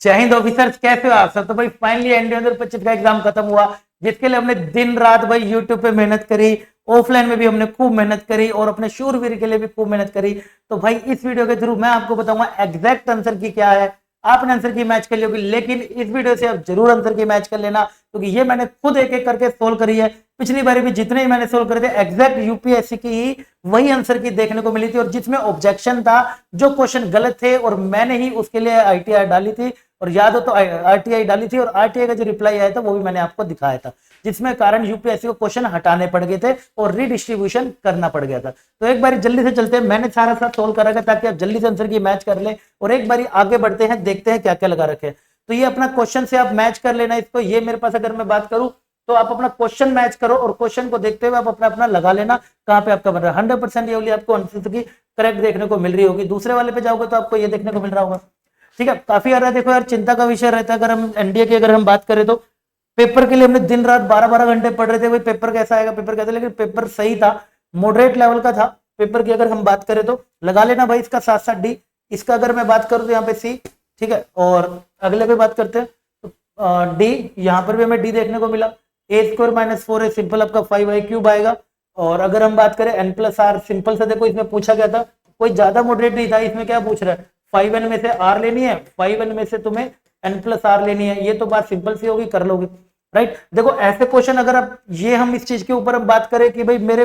जय हिंद ऑफिसर्स, कैसे हो आप सब। तो भाई फाइनली एनडीए 2025 का एग्जाम खत्म हुआ, जिसके लिए हमने दिन रात भाई यूट्यूब पे मेहनत करी, ऑफलाइन में भी हमने खूब मेहनत करी और अपने शूरवीर के लिए भी खूब मेहनत करी। तो भाई इस वीडियो के थ्रू मैं आपको बताऊंगा एग्जैक्ट आंसर की क्या है। आपने आंसर की मैच कर ली होगी, लेकिन इस वीडियो से आप जरूर आंसर की मैच कर लेना, क्योंकि ये मैंने खुद एक एक करके सोल्व करी है। पिछली बार भी जितने ही मैंने सोल्व करे थे एग्जैक्ट यूपीएससी की ही वही आंसर की देखने को मिली थी, और जिसमें ऑब्जेक्शन था, जो क्वेश्चन गलत थे और मैंने ही उसके लिए आईटीआर डाली थी, और याद हो तो आरटीआई डाली थी, और आरटीआई का जो रिप्लाई आया था वो भी मैंने आपको दिखाया था, जिसमें कारण यूपीएससी को क्वेश्चन हटाने पड़ गए थे और रीडिस्ट्रीब्यूशन करना पड़ गया था। तो एक बार जल्दी से चलते हैं, मैंने सारा साथ सोल्व करा था ताकि आप जल्दी से आंसर की मैच कर ले, और एक बार आगे बढ़ते हैं, देखते हैं क्या क्या लगा रखे। तो ये अपना क्वेश्चन से आप मैच कर लेना इसको। ये मेरे पास अगर मैं बात करूं तो आप अपना क्वेश्चन मैच करो और क्वेश्चन को देखते हुए आप अपना अपना लगा लेना कहां पे आपका बन रहा है। 100% ये वाली आपको आंसर की करेक्ट देखने को मिल रही होगी। दूसरे वाले पे जाओगे तो आपको ये देखने को मिल रहा होगा। ठीक है, काफी आ रहा है। देखो यार, चिंता का विषय रहता है। अगर हम एनडीए की अगर हम बात करें तो पेपर के लिए हमने दिन रात 12-12 घंटे पढ़ रहे थे, भाई पेपर कैसा आएगा, पेपर कैसा, लेकिन पेपर सही था, मॉडरेट लेवल का था पेपर की। अगर हम बात करें तो लगा लेना भाई इसका साथ साथ डी। इसका अगर मैं बात करूं तो यहाँ पे सी, ठीक है। और अगले पे बात करते हैं तो डी, यहाँ पर भी हमें डी देखने को मिला। a² - 4 सिंपल आपका 5i³ आएगा। और अगर हम बात करें n+r, सिंपल से देखो इसमें पूछा गया था, कोई ज्यादा मॉडरेट नहीं था। इसमें क्या पूछ रहा है, 5n में से r लेनी है, 5n में से तुम्हें n+r लेनी है। ये तो बात सिंपल सी होगी, कर लोगे, राइट। देखो ऐसे क्वेश्चन अगर आप, ये हम इस चीज के ऊपर हम बात करें कि भाई मेरे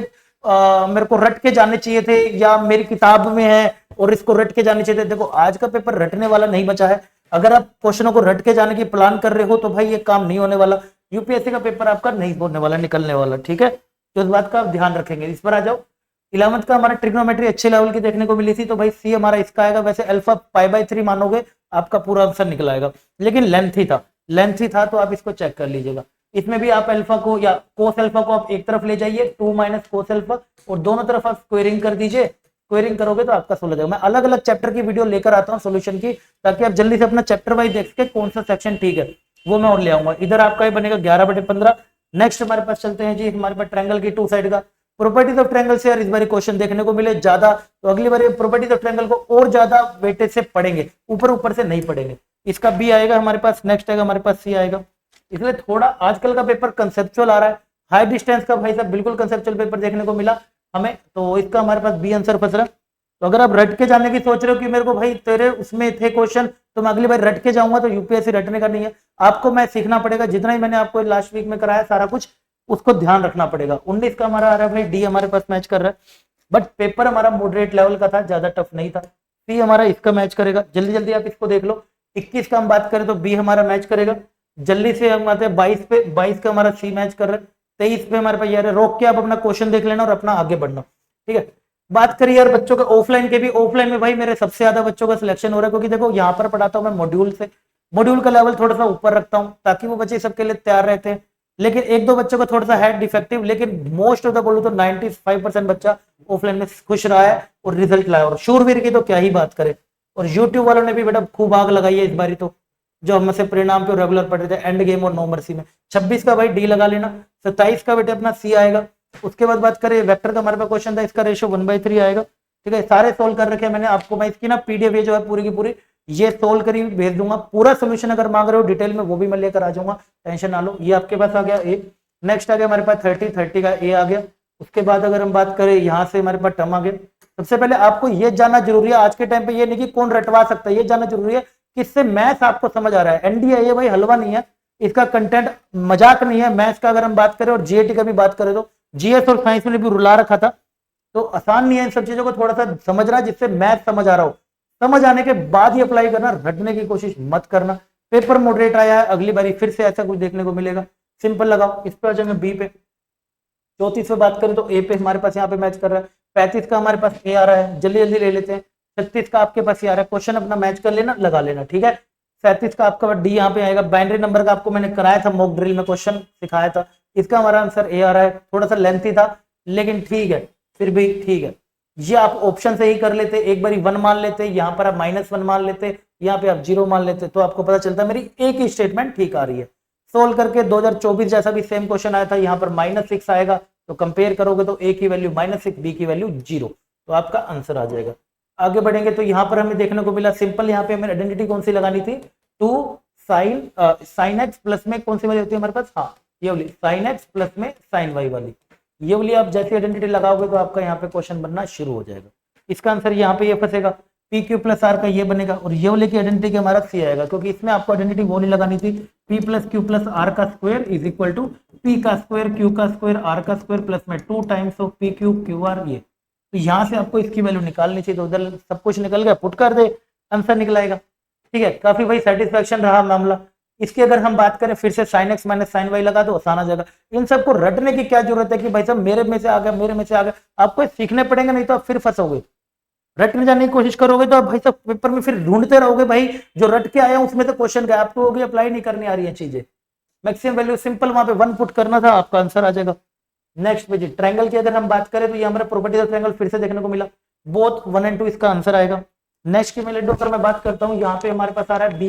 को रट के जाने चाहिए थे या मेरी किताब में है और इसको रट के जाने चाहिए थे। देखो आज का पेपर रटने वाला नहीं बचा है। अगर आप क्वेश्चनों को रट के जाने की प्लान कर रहे हो तो भाई ये काम नहीं होने वाला। यूपीएससी का पेपर आपका नहीं होने वाला, निकलने वाला, ठीक है। तो इस बात का आप ध्यान रखेंगे। इस पर आ जाओ। 11th का हमारा ट्रिग्नोमेट्री अच्छे लेवल की देखने को मिली थी, तो भाई सी हमारा इसका आएगा। वैसे अल्फा π/3 मानोगे आपका पूरा आंसर निकल आएगा, लेकिन लेंथी था, लेंथी था, तो आप इसको चेक कर लीजिएगा। इसमें भी आप अल्फा को या कोस अल्फा को आप एक तरफ ले जाइए, 2 - कोस अल्फा, और दोनों तरफ आप स्क्वेयरिंग कर दीजिए। स्क्वेयरिंग करोगे तो आपका सोल्व हो जाएगा। मैं अलग अलग चैप्टर की वीडियो लेकर आता हूँ सोल्यूशन की, ताकि आप जल्दी से अपना चैप्टर वाइज देख के कौन सा सेक्शन ठीक है वो मैं और ले आऊंगा। इधर आपका ही बनेगा 11/15। नेक्स्ट हमारे पास चलते हैं जी, हमारे पास ट्रायंगल की टू साइड का प्रॉपर्टीज ऑफ ट्रायंगल से यार इस बार क्वेश्चन देखने को मिले ज्यादा, तो अगली बार प्रॉपर्टीज ऑफ ट्रायंगल को और ज्यादा वेटेज से पढ़ेंगे, ऊपर ऊपर से नहीं पढ़ेंगे। इसका बी आएगा हमारे पास, नेक्स्ट आएगा हमारे पास सी आएगा। इसलिए थोड़ा आजकल का पेपर कंसेप्चुअल आ रहा है। हाई डिस्टेंस का भाई साहब बिल्कुल कंसेप्चुअल पेपर देखने को मिला हमें, तो इसका हमारे पास बी आंसर फंस रहा। तो अगर आप रट के जाने की सोच रहे हो कि मेरे को भाई तेरे उसमें थे क्वेश्चन तो मैं अगली बार रट के जाऊंगा, तो यूपीएससी रटने का नहीं है। आपको मैं सीखना पड़ेगा, जितना ही मैंने आपको लास्ट वीक में कराया सारा कुछ उसको ध्यान रखना पड़ेगा। 19 का हमारा आ रहा है भाई, डी हमारे पास मैच कर रहा है, बट पेपर हमारा मॉडरेट लेवल का था, ज्यादा टफ नहीं था। सी हमारा इसका मैच करेगा, जल्दी जल्दी आप इसको देख लो। 21 का हम बात करें तो बी हमारा मैच करेगा। जल्दी से हम आते हैं 22 पे, 22 का हमारा सी मैच कर रहा है। 23 पे हमारे पास यार रोक के आप अपना क्वेश्चन देख लेना और अपना आगे बढ़ना, ठीक है। बात करिए यार बच्चों के ऑफलाइन के भी, ऑफलाइन में भाई मेरे सबसे ज्यादा बच्चों का सिलेक्शन हो रहा है, क्योंकि देखो यहाँ पर पढ़ाता हूँ मैं मॉड्यूल से, मॉड्यूल का लेवल थोड़ा सा ऊपर रखता हूँ ताकि वो बच्चे सबके लिए तैयार रहते हैं। लेकिन एक दो बच्चों का थोड़ा सा है डिफेक्टिव, लेकिन मोस्ट ऑफ द बोलूं तो 95% बच्चा ऑफलाइन में खुश रहा है और रिजल्ट लाया। और शूरवीर की तो क्या ही बात करें, और यूट्यूब वालों ने भी बेटा खूब आग लगाई है इस बारी, तो जो हमसे परिणाम पे रेगुलर पढ़ रहे थे एंड गेम और नो मर्सी में। 26 का भाई डी लगा लेना। 27 का बेटे अपना सी आएगा। उसके बाद बात करें वेक्टर का, हमारे पास क्वेश्चन था, इसका रेशियो 1/3 आएगा, ठीक है। सारे सोल्व कर रखे हैं मैंने आपको। मैं इसकी ना पीडीएफ जो है पूरी की पूरी ये सोल्व करी भेज दूंगा। पूरा सोल्यूशन अगर मांग रहे हो डिटेल में वो भी मैं लेकर आ जाऊंगा, टेंशन ना लो। ये आपके पास आ गया ए। नेक्स्ट आ गया हमारे पास 30 का ए आ गया। उसके बाद अगर हम बात करें यहाँ से हमारे पास टर्म आ गया। सबसे पहले आपको ये जानना जरूरी है आज के टाइम पे, ये नहीं कि कौन रटवा सकता है, ये जानना जरूरी है किससे मैथ्स आपको समझ आ रहा है। एनडीए ये भाई हलवा नहीं है, इसका कंटेंट मजाक नहीं है। मैथ्स का अगर हम बात करें और जीएटी का भी बात करें तो जीएस और साइंस में भी रुला रखा था, तो आसान नहीं है इन सब चीजों को थोड़ा सा समझना, जिससे मैथ समझ आ रहा हो। समझ आने के बाद ही अप्लाई करना, रटने की कोशिश मत करना। पेपर मॉडरेट आया है, अगली बारी फिर से ऐसा कुछ देखने को मिलेगा। सिंपल लगाओ। इस पे आ जाएंगे बी पे। 34 पे बात करें तो ए पे हमारे पास यहाँ पे मैच कर रहा है। 35 का हमारे पास ए आ रहा है, जल्दी जल्दी ले लेते हैं। 36 का आपके पास ये आ रहा है, क्वेश्चन अपना मैच कर लेना, लगा लेना, ठीक है। 37 का आपका डी यहाँ पे आएगा। बाइनरी नंबर का आपको मैंने कराया था, मॉक ड्रिल में क्वेश्चन सिखाया था। इसका हमारा आंसर ए आ रहा है। थोड़ा सा लेंथी था लेकिन ठीक है, फिर भी ठीक है। ये आप ऑप्शन से ही कर लेते, एक बारी 1 मान लेते, यहाँ पर आप -1 मान लेते, यहाँ पे आप 0 मान लेते, तो आपको पता चलता मेरी एक ही स्टेटमेंट ठीक आ रही है। सोल्व करके 2024 जैसा भी सेम क्वेश्चन आया था, यहाँ पर -6 आएगा, तो कंपेयर करोगे तो ए की वैल्यू -6, बी की वैल्यू 0, तो आपका आंसर आ जाएगा। आगे बढ़ेंगे तो यहाँ पर हमें देखने को मिला सिंपल, यहाँ पे हमें आइडेंटिटी कौन सी लगानी थी, 2 साइन एक्स प्लस में कौन सी वाली होती है हमारे पास, हाँ ये वाली साइन एक्स प्लस में साइन वाई वाली, ये वाली आप जैसी आइडेंटिटी लगाओगे तो आपका यहाँ पे क्वेश्चन बनना शुरू हो जाएगा। इसका आंसर यहाँ पे ये फंसेगा, पी क्यू प्लस आर का ये बनेगा, और ये वाले की आइडेंटिटी के हमारा सी आएगा, क्योंकि इसमें आपको आइडेंटिटी वो नहीं लगानी थी, p plus q plus r का square is equal to p का स्क्वायर क्यू का स्क्वायर आर का स्क्वायर प्लस में 2 times of p q q r, ये तो यहाँ से आपको इसकी वैल्यू निकालनी चाहिए, तो उधर सब कुछ निकल गया, पुट कर दे आंसर निकल आएगा। ठीक है, काफी भाई सेटिस्फेक्शन रहा मामला। इसकी अगर हम बात करें फिर से sine x minus sine y लगा दो, आसान आ जाएगा। इन सबको रटने की क्या जरूरत है कि भाई साहब मेरे में से आ गया मेरे में से आ गया, आपको सीखने पड़ेंगे, नहीं तो आप फिर फंसोगे। रटने जाने की कोशिश करोगे तो आप भाई साहब पेपर में फिर ढूंढते रहोगे, भाई जो रट के आया उसमें तो क्वेश्चन गया, आपको होगी अप्लाई नहीं करनी आ रही है चीजें। मैक्सिमम वैल्यू सिंपल वहां पे 1 पुट करना था, आपका आंसर आ जाएगा। नेक्स्ट पे जी ट्रायंगल की अगर हम बात करें तो ये हमारा प्रॉपर्टी ऑफ ट्रायंगल फिर से देखने को मिला, बोथ 1 and 2 इसका आंसर आएगा। नेक्स्ट की मैं लेडो पर मैं बात करता हूँ, यहाँ पे हमारे पास आ रहा है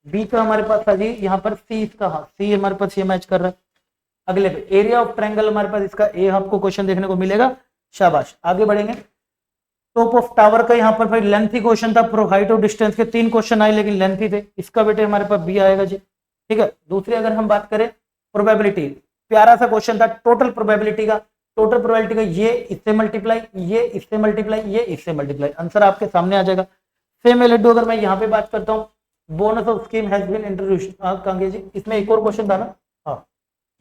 बी का हमारे पास था जी यहाँ पर सी, इसका हाँ सी हमारे पास ये मैच कर रहा है। अगले पे एरिया ऑफ ट्रायंगल हमारे पास इसका ए आपको क्वेश्चन देखने को मिलेगा, शाबाश। आगे बढ़ेंगे, टॉप ऑफ टावर का यहाँ पर भाई लेंथी क्वेश्चन था, हाइट और डिस्टेंस के 3 क्वेश्चन आए लेकिन लेंथी थे, इसका बेटे हमारे पास बी आएगा जी। ठीक है, दूसरी अगर हम बात करें प्रोबेबिलिटी, प्यारा सा क्वेश्चन था टोटल प्रोबेबिलिटी का, ये इससे मल्टीप्लाई ये इससे मल्टीप्लाई ये इससे मल्टीप्लाई, आंसर आपके सामने आ जाएगा। सेम लड्डू अगर मैं यहाँ पे बात करता हूँ, bonus of scheme has been introduced, कांगे जी इसमें एक और क्वेश्चन था ना, हाँ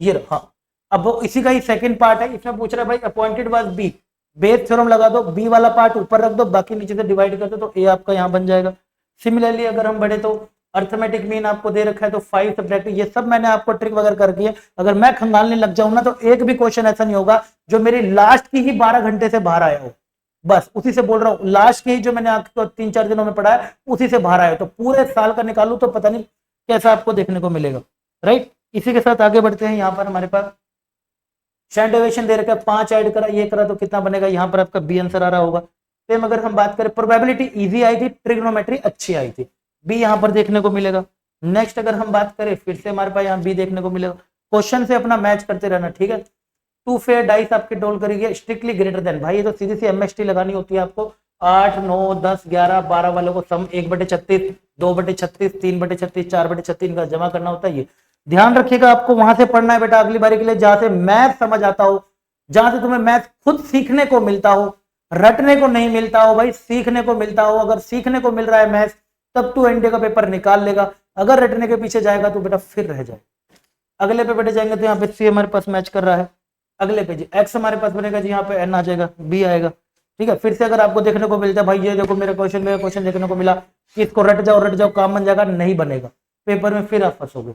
ये हाँ, अब वो इसी का ही सेकंड पार्ट है, इसमें पूछ रहा है भाई appointed was B, Bayes theorem लगा दो, बी वाला पार्ट ऊपर रख दो, बाकी नीचे से डिवाइड कर दो, तो ए आपका यहाँ बन जाएगा। सिमिलरली अगर हम बढ़े तो अर्थमेटिक मीन आपको दे रखा है, तो 5 सब्जेक्ट, ये सब मैंने आपको ट्रिक वगैरह करके है, अगर मैं खंगालने लग जाऊं ना तो एक भी क्वेश्चन ऐसा नहीं होगा जो मेरी लास्ट की ही 12 घंटे से बाहर आया हो, बस उसी से बोल रहा हूँ, लास्ट की ही जो मैंने आपको 3-4 दिनों में पढ़ा है उसी से बाहर आया, तो पूरे साल का निकालू तो पता नहीं कैसा आपको देखने को मिलेगा। राइट, इसी के साथ आगे बढ़ते हैं। यहाँ पर हमारे पास स्टैंडर्डेशन दे रखा है, 5 ऐड करा ये करा तो कितना बनेगा, यहाँ पर आपका बी आंसर आ रहा होगा। सेम अगर हम बात करें प्रोबेबिलिटी इजी आई थी, ट्रिग्नोमेट्री अच्छी आई थी, बी यहाँ पर देखने को मिलेगा। नेक्स्ट अगर हम बात करें फिर से हमारे पास यहाँ बी देखने को मिलेगा, क्वेश्चन से अपना मैच करते रहना। ठीक है, 2 फेयर डाइस आपके डोल करेंगे, स्ट्रिक्टली ग्रेटर देन, भाई ये तो सीधी सी एमएसटी लगानी होती है आपको, 8 9 10 11 12 वालों को सम 1/36 2/36 3/36 4/36 का जमा करना होता है। ये ध्यान रखिएगा, आपको वहां से पढ़ना है बेटा अगली बारी के लिए जहां से मैथ समझ आता हो, जहां से तुम्हें मैथ खुद सीखने को मिलता हो, रटने को नहीं मिलता हो, भाई सीखने को मिलता हो। अगर सीखने को मिल रहा है मैथ तब तू एनडीए का पेपर निकाल लेगा, अगर रटने के पीछे जाएगा तो बेटा फिर रह जाए। अगले पे बेटे जाएंगे तो यहाँ पे सी हमारे पास मैच कर रहा है, अगले पे जी एक्स हमारे पास बनेगा जी, यहाँ पे एन आ जाएगा, बी आएगा। ठीक है, फिर से अगर आपको देखने को मिलता है भाई ये देखो मेरा क्वेश्चन देखने को मिला कि इसको रट जाओ काम बन जाएगा, नहीं बनेगा पेपर में, फिर आप फंसोगे।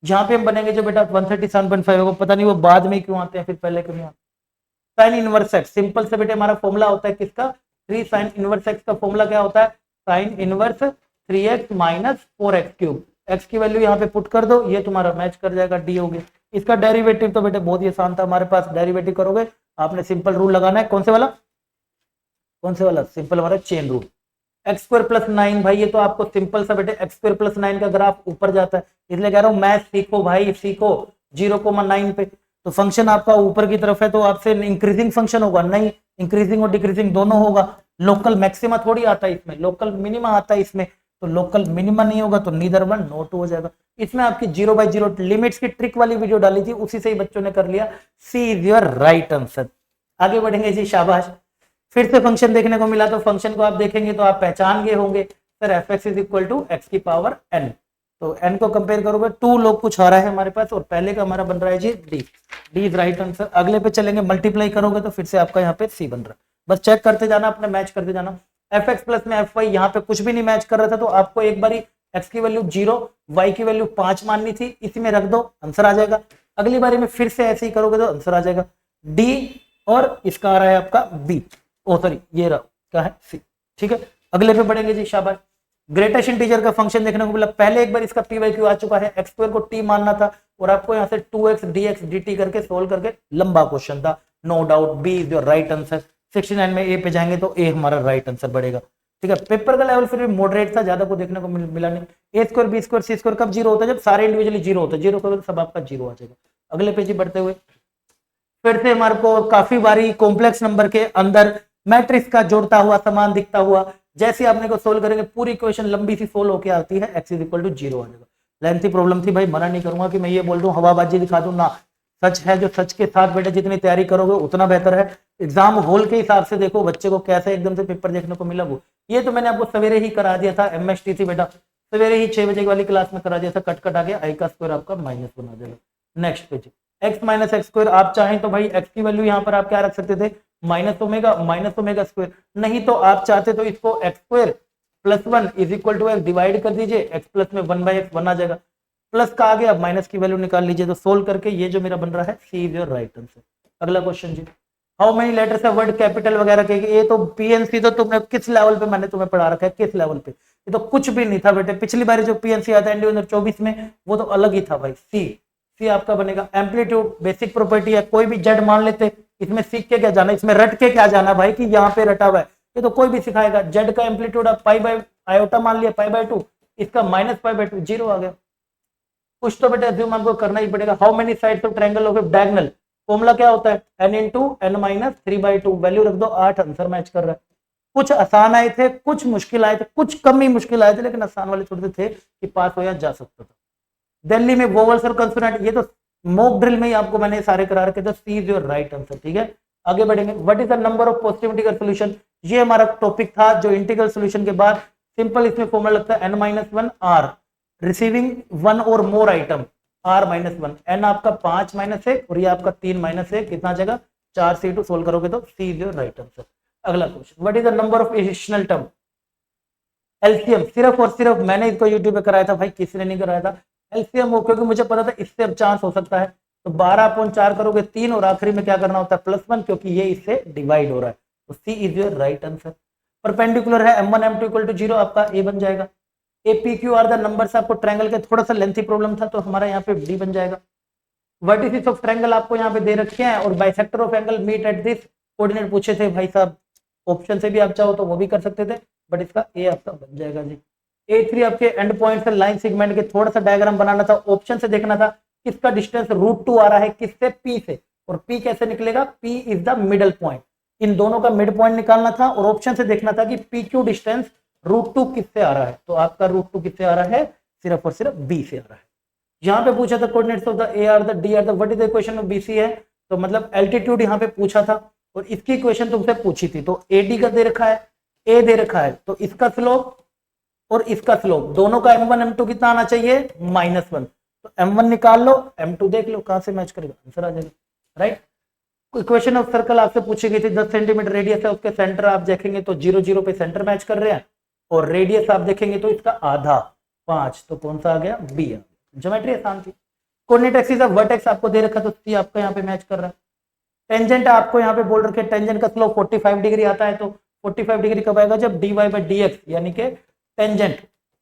जहां पे हम बनेंगे जो बेटा 137.5 होगा, पता नहीं वो बाद में क्यों आते हैं, फिर पहले क्यों नहीं आते। साइन इनवर्स एक्स, सिंपल से बेटे हमारा फॉर्मूला होता है किसका, 3 साइन इनवर्स एक्स का फॉर्मूला क्या होता है, sine inverse 3x minus 4x cube, x की वैल्यू यहाँ पे पुट कर दो, ये तुम्हारा मैच कर जाएगा, डी हो गया। इसका डेरिवेटिव तो बेटे बहुत ही आसान था हमारे पास, डेरिवेटिव करोगे आपने सिंपल रूल लगाना है, कौन से वाला सिंपल हमारा chain rule, x square plus 9, भाई ये तो आपको सिंपल सा बेटे एक्स स्क्वायर प्लस 9 का ग्राफ ऊपर जाता है, इसलिए कह रहा हूँ मैथ सीखो भाई, सीखो 0,9 पे, तो फंक्शन आपका ऊपर की तरफ है तो आपसे इंक्रीजिंग फंक्शन होगा, नहीं इंक्रीजिंग और डिक्रीजिंग दोनों होगा। लोकल मैक्सिमा थोड़ी आता है इसमें, लोकल मिनिमा आता है इसमें, तो लोकल मिनिमा नहीं होगा तो नीदर 1 नो 2 हो जाएगा। इसमें आपकी 0/0 लिमिट्स की ट्रिक वाली वीडियो डाली थी, उसी से ही बच्चों ने कर लिया, सी इज योर राइट आंसर। आगे बढ़ेंगे जी, शाबाश। फिर से फंक्शन देखने को मिला, तो फंक्शन को आप देखेंगे तो आप पहचान गए होंगे sir f x is equal to x की पावर एन, तो एन को कंपेयर करोगे 2 लोग कुछ आ रहा है हमारे पास, और पहले का हमारा बन रहा है G D, D is right answer. अगले पे चलेंगे, मल्टीप्लाई करोगे तो फिर से आपका यहाँ पे सी बन रहा है, बस चेक करते जाना, अपने मैच करते जाना। एफ एक्स प्लस में एफ वाई यहाँ पे कुछ भी नहीं मैच कर रहा था, तो आपको एक बारी एक्स की वैल्यू 0 वाई की वैल्यू 5 माननी थी, इसी में रख दो आंसर आ जाएगा। अगली बारी में फिर से ऐसे ही करोगे तो आंसर आ जाएगा डी, और इसका आ रहा है आपका बी, ओ सॉरी ये रहा क्या है सी। ठीक है, अगले पे बढ़ेंगे जी, शाबाश। ग्रेटेस्ट इंटीजर का फंक्शन देखने को मिला, पहले एक बार इसका पी वाई क्यू आ चुका है, एक्स स्क्वायर को टी मानना था, और आपको यहाँ से 2x dx dt करके सोल्व करके लंबा क्वेश्चन था, no doubt B is your right answer. 69 में ए पे जाएंगे तो ए हमारा राइट आंसर बढ़ेगा। ठीक है, पेपर का लेवल फिर भी मॉडरेट था, ज्यादा को देखने को मिला नहीं। ए स्क्वायर बी स्क्वायर सी स्क्वायर कब जीरो होता है, जब सारे इंडिविजुअली जीरो होता है, जीरो का सब आपका जीरो आ जाएगा। अगले पेज बढ़ते हुए फिर से हमारे को काफी बारी कॉम्प्लेक्स नंबर के अंदर मैट्रिक्स का जोड़ता हुआ समान दिखता हुआ जैसे आपने को सोल्व करेंगे पूरी इक्वेशन लंबी सी सोल्व होके आती है, x इज इक्वल टू 0 आ जाएगा। लेंथी प्रॉब्लम थी भाई, मना नहीं करूंगा कि मैं ये बोल दूं हवाबाजी दिखा दूं ना, सच है जो सच के साथ बेटा जितनी तैयारी करोगे उतना बेहतर है। एग्जाम हॉल के हिसाब से देखो बच्चे को कैसे एकदम से पेपर देखने को मिला, वो ये तो मैंने आपको सवेरे ही करा दिया था, MSTC बेटा सवेरे ही 6 बजे वाली क्लास में करा दिया था, कट कट आ गया, आई का स्क्वायर आपका माइनस बना देगा। Next page, x minus x square, आप चाहें तो भाई x की वैल्यू यहाँ पर आप क्या रख सकते थे, माइनस ओमेगा स्क्वायर, नहीं तो आप चाहते तो इसको x square plus 1 is equal to x divide कर दीजिए, x प्लस में 1/x बना जाएगा, प्लस का आ गया, माइनस की वैल्यू निकाल लीजिए, तो सोल्व करके ये जो मेरा बन रहा है C is your right answer. अगला क्वेश्चन जी, हाउ मेनी लेटर्स है वर्ड कैपिटल वगैरह के, ये तो पीएनसी तो तुमने किस लेवल पे मैंने तुम्हें पढ़ा रखा है, किस लेवल पे, ये तो कुछ भी नहीं था बेटे, पिछली बार जो पीएनसी आता है 2024 में वो तो अलग ही था भाई। सी आपका बनेगा एम्पलीट्यूड, बेसिक प्रॉपर्टी है, कोई भी जेड मान लेते, इसमें सीख के क्या जाना, इसमें रट के क्या जाना भाई कि यहाँ पे रटा हुआ है, ये तो कोई भी सिखाएगा। जेड का एम्पलीट्यूड आप पाई बाय आयोटा मान लिया, π/2, इसका -π/2 0 आ गया, कुछ तो बेटा अज्यूम आपको करना ही पड़ेगा। How many sides of triangle of A diagonal, formula क्या होता है n into n minus 3/2, value रख दो 8, आंसर मैच कर रहा है। कुछ आसान आए थे, कुछ मुश्किल आए थे, कुछ कम ही मुश्किल आए थे, लेकिन आसान वाले थोड़े थे कि पास हो या जा सकता था। दिल्ली में वोवल्स और कंसोनेंट, ये तो मॉक ड्रिल में ही आपको मैंने सारे करा रखे थे, सी इज योर राइट आंसर। ठीक है, आगे बढ़ेंगे। What is the number of positive integral solution, ये हमारा टॉपिक था जो इंटीग्रल सॉल्यूशन के बाद सिंपल इसमें फॉर्मूला लगता है n-1 r, रिसीविंग 1 और मोर आइटम r-1, n आपका 5 - 1 और ये आपका 3 - 1, कितना आ जाएगा 4, C2 सोल्व करोगे तो C is your right answer. अगला question, what is the number of additional term, LCM, सिर्फ और सिर्फ मैंने इसको यूट्यूब पे कराया था भाई, किसी ने नहीं कराया था। एलसीएम हो क्योंकि मुझे पता था इससे अब चांस हो सकता है, तो 12/4 करोगे 3 और आखिरी में क्या करना होता है +1, क्योंकि ये इससे डिवाइड हो रहा है, तो C is your right answer. Perpendicular है m1 m2 = 0, आपका ए बन जाएगा। A P Q R the numbers, आपको ट्रायंगल के थोड़ा सा लेंथी प्रॉब्लम था तो हमारा यहाँ पे डी बन जाएगा। वर्टिसेस ऑफ ट्रायंगल आपको यहाँ पे दे रखे हैं और bisector of angle meet at this coordinate पूछे थे भाई साहब, ऑप्शन से भी आप चाहो तो वो भी कर सकते थे, बट इसका ए आपका बन जाएगा जी। A3 आपके एंड पॉइंट से लाइन सेगमेंट के थोड़ा सा डायग्राम बनाना था, ऑप्शन से देखना था किसका डिस्टेंस √2 आ रहा है, किससे P से, और P कैसे निकलेगा, P is the middle point, इन दोनों का मिड पॉइंट निकालना था और ऑप्शन से देखना था कि PQ डिस्टेंस √2 किससे आ रहा है, तो आपका √2 किससे आ रहा है, सिर्फ और सिर्फ B से आ रहा है। यहाँ पे पूछा था coordinates of the AR the DR the what is the equation of BC है, तो मतलब एल्टीट्यूड यहाँ पे पूछा था और इसकी इक्वेशन तुमसे पूछी थी, तो AD का दे रखा है, A दे रखा है, तो इसका स्लोप और इसका स्लोप दोनों का m1 m2 कितना आना चाहिए -1, तो m1 निकाल लो, m2 देख लो कहां से मैच करेगा, आंसर आ जाएगा राइट। इक्वेशन ऑफ सर्कल आपसे पूछी गई थी, 10 सेंटीमीटर रेडियस है, उसके सेंटर आप देखेंगे तो 0 0 पे सेंटर मैच कर रहे हैं और रेडियस आप देखेंगे तो इसका आधा 5, तो कौन सा आ गया बी, ज्योमेट्री आसान थी। कोऑर्डिनेट एक्सिस ऑफ वर्टेक्स आपको दे रखा तो सी आपका यहाँ पे मैच कर रहा है। टेंजेंट आपको यहाँ पे बोल रखे, टेंजेंट का स्लोप 45 डिग्री आता है, तो 45 डिग्री कब आएगा जब dy/dx यानी कि टेंजेंट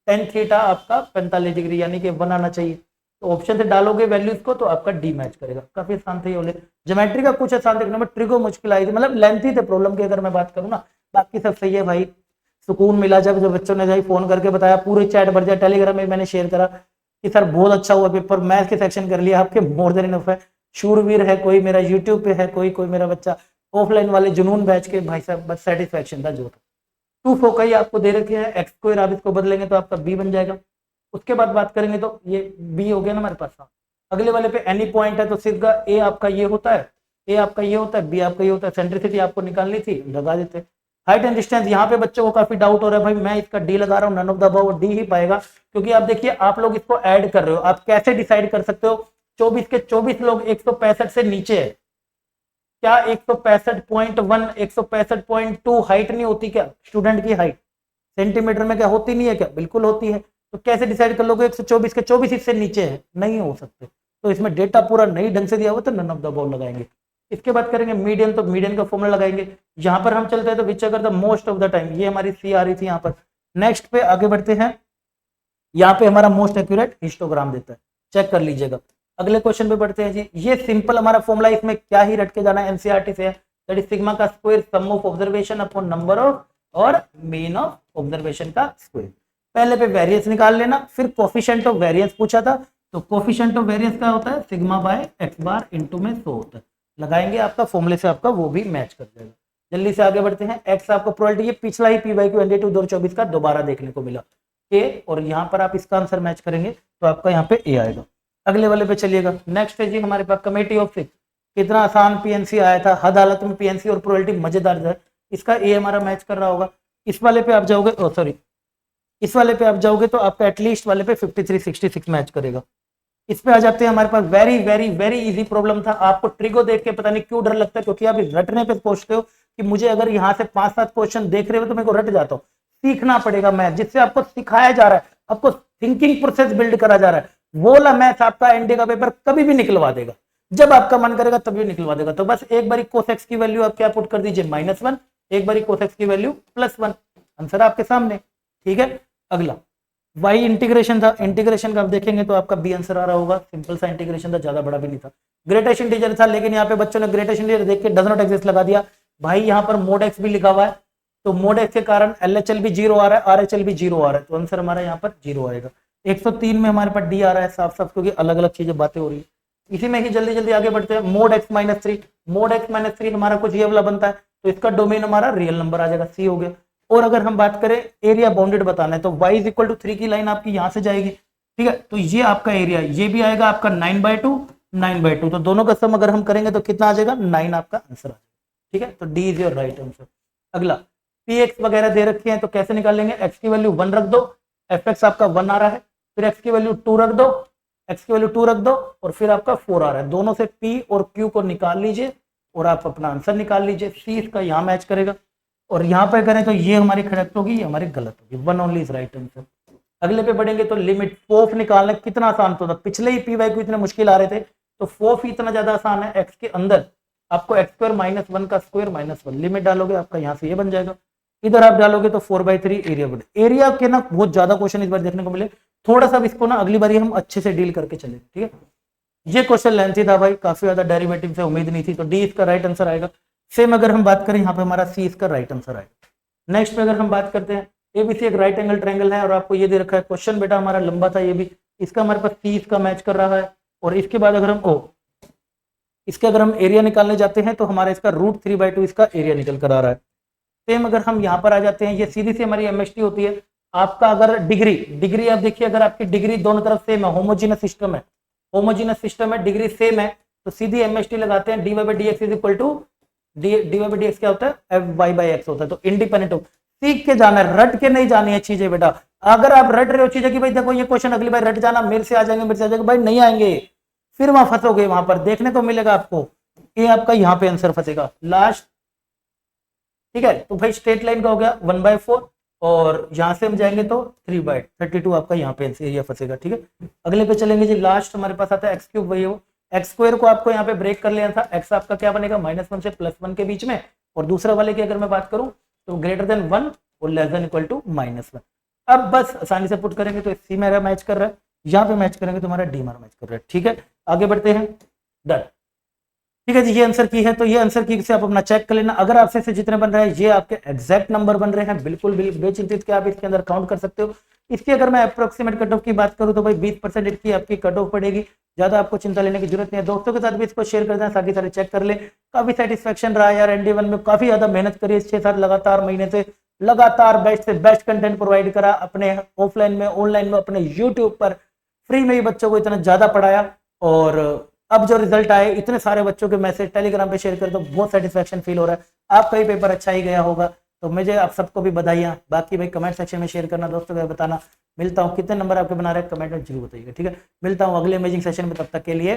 tan थीटा आपका 45 डिग्री यानी कि 1 आना चाहिए, तो ऑप्शन से डालोगे वैल्यूज को तो आपका डी मैच करेगा। काफी आसान थे ये, ज्योमेट्री का कुछ आसान देखने में, ट्रिगो मुश्किल आई थी, मतलब लेंथी थे प्रॉब्लम की अगर मैं बात करूँ ना, बाकी सब सही है भाई। सुकून मिला जब बच्चों ने जाई फोन करके बताया, पूरे चैट भर जाए, टेलीग्राम में मैंने शेयर करा कि सर बहुत अच्छा हुआ पेपर, मैथ के सेक्शन कर लिया आपके, मोर देन इनफ है। शूरवीर है कोई मेरा यूट्यूब पे है, कोई मेरा बच्चा ऑफलाइन वाले जुनून बैच के, भाई साहब बस सेटिस्फेक्शन था जो था। 2 फोकई आपको दे रखे हैं, एक्स स्क्वायर आप इसको बदलेंगे तो आपका बी बन जाएगा। उसके बाद बात करेंगे तो ये बी हो गया ना हमारे पास। अगले वाले पे एनी पॉइंट है तो सीधा ए आपका ये होता है, ए आपका ये होता है, बी आपका ये होता है। सेंट्रिसिटी आपको निकालनी थी, लगा देते। हाइट एंड डिस्टेंस, यहाँ पे बच्चों को काफी डाउट हो रहा है भाई, मैं इसका डी लगा रहा हूँ, none of the above, D ही पाएगा, क्योंकि आप देखिए आप लोग इसको ऐड कर रहे हो, आप कैसे डिसाइड कर सकते हो 24 के 24 लोग 165 से नीचे है, क्या 165.1 165.2 हाइट नहीं होती क्या, स्टूडेंट की हाइट सेंटीमीटर में क्या होती नहीं है क्या, बिल्कुल होती है। तो कैसे डिसाइड कर लोगे 124 के 24 इससे नीचे है, नहीं हो सकते, तो इसमें डेटा पूरा नहीं ढंग से दिया हुआ तो नन ऑफ द अबव लगाएंगे। इसके बाद करेंगे मीडियन, तो मीडियन का फॉर्मूला लगाएंगे। यहाँ पर हम चलते हैं तो विच अगर the most of the time, ये हमारी सी आ रही थी यहाँ पर। नेक्स्ट पे आगे बढ़ते हैं, यहाँ पे हमारा मोस्ट एक्यूरेट हिस्टोग्राम देता है, चेक कर लीजिएगा। अगले क्वेश्चन पे बढ़ते हैं जी, ये सिंपल हमारा फॉर्मूला, इसमें क्या ही रट के जाना है, एनसीईआरटी से है, दैट इज सिग्मा का square sum of observation upon number of और मीन ऑफ ऑब्जर्वेशन का स्क्वायर। पहले पे वेरिएंस निकाल लेना, फिर कोफिशिएंट ऑफ वेरिएंस पूछा था, तो कोफिशिएंट ऑफ वेरिएंस क्या होता है sigma bye x bar into में 100 होता है, लगाएंगे आपका फॉर्मूले से आपका वो भी मैच कर जाएगा। जल्दी से आगे बढ़ते हैं। एक्स आपको प्रोबेबिलिटी ये पिछला ही पी वाई क्यू एनडी 2024 का दोबारा देखने को मिला ए, और यहाँ पर आप इसका आंसर मैच करेंगे तो आपका यहाँ पे ए आएगा। अगले वाले पे चलिएगा। नेक्स्ट है जी हमारे पास कमेटी ऑफ सिक्स, कितना आसान पीएनसी आया था, हद हालत में पीएनसी और प्रोबेबिलिटी मजेदार है, इसका ए हमारा मैच कर रहा होगा। इस वाले पे आप जाओगे, सॉरी इस वाले पे आप जाओगे तो आपका एटलीस्ट वाले पे 5366 मैच करेगा। इस पे आ जाते हैं हमारे पास very very very easy problem था। आपको ट्रिगो देख के पता नहीं क्यों डर लगता है, क्योंकि आप रटने पे पहुंचते हो कि मुझे अगर यहाँ से 5-7 क्वेश्चन देख रहे हो तो मेरे को रट जाता हूँ। सीखना पड़ेगा मैथ, जिससे आपको सिखाया जा रहा है, आपको थिंकिंग प्रोसेस बिल्ड करा जा रहा है। वो वाला मैथ आपका एनडी का पेपर कभी भी निकलवा देगा, जब आपका मन करेगा तभी निकलवा देगा। तो बस एक बारी कोसेक्स की वैल्यू आप क्या पुट कर दीजिए -1, एक बारी कोसेक्स की वैल्यू +1, आंसर आपके सामने। ठीक है, अगला वाई इंटीग्रेशन था, इंटीग्रेशन का आप देखेंगे तो आपका बी आंसर आ रहा होगा। सिंपल सा इंटीग्रेशन था, ज्यादा बड़ा भी नहीं था। ग्रेटेशन इंटीजर था, लेकिन यहाँ पे बच्चों ने ग्रेटेशन इंटीजर देख के डज नॉट एक्सिस्ट लगा दिया। भाई यहाँ पर मोड एक्स भी लिखा हुआ है, तो मोड एक्स के कारण एलएचएल भी 0 आ रहा है, आरएचएल भी 0 आ रहा है, तो आंसर हमारा यहाँ पर 0 आएगा। 103 में हमारे पास डी आ रहा है साफ साफ, क्योंकि अलग अलग चीजें बातें हो रही है। इसी में ही जल्दी जल्दी आगे बढ़ते हैं। मोड एक्स -3, मोड एक्स -3 हमारा कुछ ये वाला बनता है, तो इसका डोमेन हमारा रियल नंबर आ जाएगा, सी हो गया। और अगर हम बात करें एरिया बाउंडेड बताना है, तो y = 3 की लाइन आपकी यहां से जाएगी। ठीक है, तो ये आपका एरिया, ये भी आएगा आपका 9/2 9/2, तो दोनों का सम अगर हम करेंगे तो कितना आ जाएगा, 9 आपका आंसर आ जाएगा। ठीक है, तो D is your right answer. अगला px वगैरह दे रखे हैं, तो कैसे निकालेंगे, x की वैल्यू 1 रख दो, fx आपका 1 आ रहा है, फिर x की वैल्यू 2 रख दो, x की वैल्यू 2 रख दो, और फिर आपका 4 आ रहा है। दोनों से p और q को निकाल लीजिए और आप अपना आंसर निकाल लीजिए। c इसका यहाँ मैच करेगा, और यहाँ पे करें तो ये हमारी करेक्ट होगी, ये हमारी गलत होगी। 1 ओनली इज राइट आंसर। अगले पे बढ़ेंगे तो लिमिट फोफ निकालना कितना आसान तो था, पिछले ही पी वाई को इतने मुश्किल आ रहे थे, तो फोफ ही इतना ज्यादा आसान है। एक्स के अंदर आपको x² - 1 का स्क्वायर -1 लिमिट डालोगे, आपका यहाँ से ये बन जाएगा। इधर आप डालोगे तो 4/3 एरिया बढ़े। एरिया के ना बहुत ज्यादा क्वेश्चन इस बार देखने को मिले, थोड़ा सा इसको ना अगली बार हम अच्छे से डील करके चले। ठीक है, ये क्वेश्चन लेंथी था भाई, काफी ज्यादा डेरिवेटिव से उम्मीद नहीं थी, तो डी इसका राइट आंसर आएगा। सेम अगर हम बात करें यहाँ पे हमारा सी इसका राइट आंसर आएगा। नेक्स्ट पे अगर हम बात करते हैं, एबीसी एक राइट एंगल ट्रायंगल है, और आपको ये दे रखा है क्वेश्चन बेटा हमारा लंबा था ये भी, इसका हमारे पास सी इसका मैच कर रहा है। और इसके बाद अगर हम इसके अगर हम एरिया निकालने जाते हैं तो हमारा इसका √3/2 इसका एरिया निकल कर आ रहा है। सेम अगर हम यहाँ पर आ जाते हैं, ये सीधी सी हमारी एमएसटी होती है। आपका अगर डिग्री आप देखिए, अगर आपकी डिग्री दोनों तरफ सेम है, होमोजीनस सिस्टम है, होमोजीनस सिस्टम है, डिग्री सेम है, तो सीधी एमएसटी लगाते हैं। dy/dx dy/dx क्या होता है, fy/x होता है। तो इंडिपेंडेंट हो, सीख के जाना है, रट के नहीं जानी है चीजें बेटा। अगर आप रट रहे हो चीजें कि भाई देखो ये क्वेश्चन अगली बार रट जाना, मेरे से आ जाएंगे, मेरे से आ जाएंगे, भाई नहीं आएंगे, फिर वहां फंसोगे। वहां पर देखने को मिलेगा आपको, ये आपका यहाँ पे आंसर फंसेगा लास्ट। ठीक है, तो भाई स्ट्रेट लाइन का हो गया 1/4, और यहां से हम जाएंगे तो 3/32 आपका यहाँ पे एरिया फंसेगा। ठीक है, अगले पे चलेंगे जी। लास्ट हमारे पास आता है x3, वही हो x² को आपको यहाँ पे ब्रेक कर लेना था। x आपका क्या बनेगा, -1 से +1 के बीच में, और दूसरा वाले की अगर मैं बात करूं तो >1 और <=-1। अब बस आसानी से पुट करेंगे तो सी मेरा मैच कर रहा है, यहाँ पे मैच करेंगे तो हमारा डी हमारा मैच कर रहा है। ठीक है, आगे बढ़ते हैं, डन। ठीक है जी, ये आंसर की है, तो ये आंसर की से आप अपना चेक कर लेना। अगर आपसे से जितने बन रहे हैं ये आपके एग्जैक्ट नंबर बन रहे हैं, बिल्कुल बेचिंतित के आप इसके अंदर काउंट कर सकते हो। इसकी अगर मैं अप्रोक्सीमेट कट ऑफ की बात करूं तो भाई 20% की आपकी कट ऑफ पड़ेगी, ज्यादा आपको चिंता लेने की जरूरत नहीं है। दोस्तों के साथ भी इसको शेयर कर देना ताकि सारे चेक कर ले। काफी सेटिस्फेक्शन रहा यार, ND1 में काफी ज्यादा मेहनत करी, 6-7 लगातार महीने से लगातार बेस्ट से बेस्ट कंटेंट प्रोवाइड करा, अपने ऑफलाइन में ऑनलाइन में अपने यूट्यूब पर फ्री में ही बच्चों को इतना ज्यादा पढ़ाया, और अब जो रिजल्ट आए, इतने सारे बच्चों के मैसेज टेलीग्राम पे शेयर कर, तो बहुत सेटिस्फेक्शन फील हो रहा है। आपका ही पेपर अच्छा ही गया होगा, तो मुझे आप सबको भी बधाइयाँ। बाकी भाई कमेंट सेक्शन में शेयर करना, दोस्तों को बताना। मिलता हूँ, कितने नंबर आपके बना रहे हैं कमेंट में जरूर बताइएगा। ठीक है, मिलता हूँ अगले अमेजिंग सेशन में, तब तक के लिए